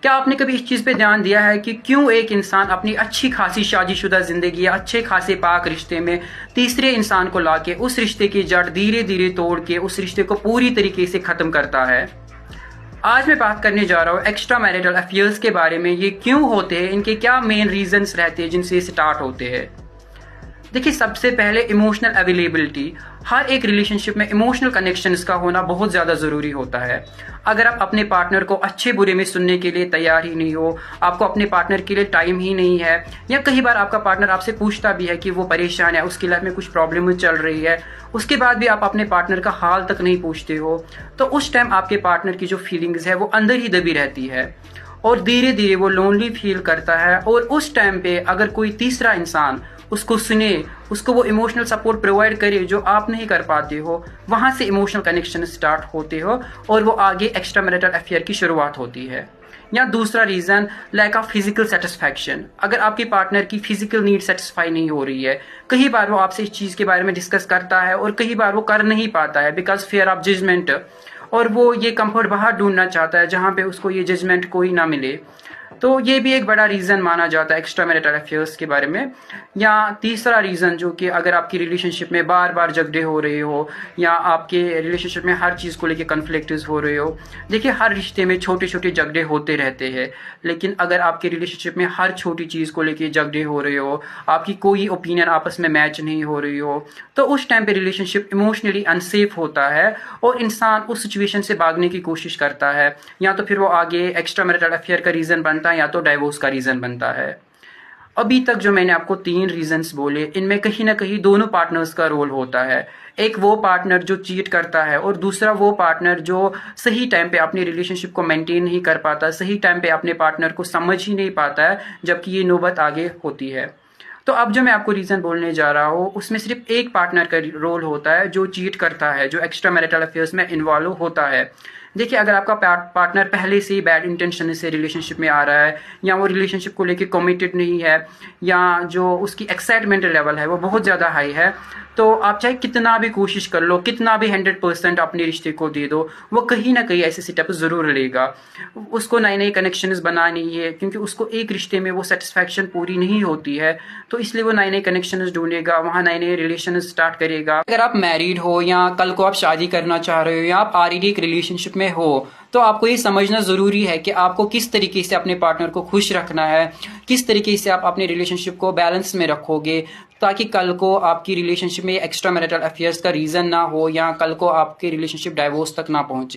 क्या आपने कभी इस चीज़ पे ध्यान दिया है कि क्यों एक इंसान अपनी अच्छी खासी शादीशुदा ज़िंदगी या अच्छे खासे पाक रिश्ते में तीसरे इंसान को लाके उस रिश्ते की जड़ धीरे धीरे तोड़ के उस रिश्ते को पूरी तरीके से ख़त्म करता है? आज मैं बात करने जा रहा हूँ एक्स्ट्रा मैरिटल अफेयर्स के बारे में। ये क्यों होते हैं, इनके क्या मेन रीजंस रहते हैं जिनसे स्टार्ट होते हैं। देखिए, सबसे पहले इमोशनल अवेलेबिलिटी। हर एक रिलेशनशिप में इमोशनल कनेक्शंस का होना बहुत ज़्यादा ज़रूरी होता है। अगर आप अपने पार्टनर को अच्छे बुरे में सुनने के लिए तैयार ही नहीं हो, आपको अपने पार्टनर के लिए टाइम ही नहीं है, या कई बार आपका पार्टनर आपसे पूछता भी है कि वो परेशान है, उसकी लाइफ में कुछ प्रॉब्लम चल रही है, उसके बाद भी आप अपने पार्टनर का हाल तक नहीं पूछते हो, तो उस टाइम आपके पार्टनर की जो फीलिंग्स है वो अंदर ही दबी रहती है और धीरे धीरे वो लोनली फील करता है। और उस टाइम पे अगर कोई तीसरा इंसान उसको सुने, उसको वो इमोशनल सपोर्ट प्रोवाइड करे जो आप नहीं कर पाते हो, वहाँ से इमोशनल कनेक्शन स्टार्ट होते हो और वो आगे एक्स्ट्रा मैरिटल अफेयर की शुरुआत होती है। या दूसरा reason, lack of physical satisfaction. अगर आपके पार्टनर की फिजिकल नीड सेटिस्फाई नहीं हो रही है, कई बार वो आपसे इस चीज़ के बारे में डिस्कस करता है और कई बार वो कर नहीं पाता है बिकॉज फियर ऑफ जजमेंट, और वो ये कंफर्ट बाहर ढूंढना चाहता है जहाँ पे उसको ये जजमेंट कोई ना मिले, तो ये भी एक बड़ा रीज़न माना जाता है एक्स्ट्रा मैरिटल अफेयर्स के बारे में। या तीसरा रीज़न, जो कि अगर आपकी रिलेशनशिप में बार बार झगड़े हो रहे हो या आपके रिलेशनशिप में हर चीज़ को लेके कन्फ्लिक्ट्स हो रहे हो। देखिए, हर रिश्ते में छोटे छोटे झगड़े होते रहते हैं, लेकिन अगर आपके रिलेशनशिप में हर छोटी चीज़ को लेके झगड़े हो रहे हो, आपकी कोई ओपिनियन आपस में मैच नहीं हो रही हो, तो उस टाइम पे रिलेशनशिप इमोशनली अनसेफ होता है और इंसान उस सिचुएशन से भागने की कोशिश करता है, या तो फिर वो आगे एक्स्ट्रा मैरिटल अफेयर का रीज़न बनता है या तो डाइवोर्स का रीज़न बनता है। अभी तक जो मैंने आपको 3 रीजंस बोले, इनमें कहीं ना कहीं दोनों पार्टनर्स का रोल होता है। एक वो पार्टनर जो चीट करता है और दूसरा वो पार्टनर जो सही टाइम पे अपनी रिलेशनशिप को मेंटेन नहीं कर पाता, सही टाइम पे अपने पार्टनर को समझ ही नहीं पाता है, जबकि ये नौबत आगे होती है। तो अब जो मैं आपको रीज़न बोलने जा रहा हूँ उसमें सिर्फ एक पार्टनर का रोल होता है जो चीट करता है, जो एक्स्ट्रा मैरिटल अफेयर्स में इन्वॉल्व होता है। देखिए, अगर आपका पार्टनर पहले से ही बैड इंटेंशन से रिलेशनशिप में आ रहा है, या वो रिलेशनशिप को लेके कमिटेड नहीं है, या जो उसकी एक्साइटमेंट लेवल है वो बहुत ज़्यादा हाई है, तो आप चाहे कितना भी कोशिश कर लो, कितना भी 100% अपने रिश्ते को दे दो, वो कहीं ना कहीं ऐसे सेटअप ज़रूर लेगा। उसको नए नए कनेक्शंस बनानी है, क्योंकि उसको एक रिश्ते में वो सेटिस्फैक्शन पूरी नहीं होती है, तो इसलिए वो नए नए कनेक्शंस ढूंढेगा, वहाँ नए नए रिलेशन स्टार्ट करेगा। अगर आप मैरिड हो या कल को आप शादी करना चाह रहे हो या आप ऑलरेडी एक रिलेशनशिप में हो, तो आपको ये समझना ज़रूरी है कि आपको किस तरीके से अपने पार्टनर को खुश रखना है, किस तरीके से आप अपने रिलेशनशिप को बैलेंस में रखोगे, ताकि कल को आपकी रिलेशनशिप में एक्स्ट्रा मैरिटल अफेयर्स का रीज़न ना हो या कल को आपकी रिलेशनशिप डाइवोर्स तक ना पहुंचे।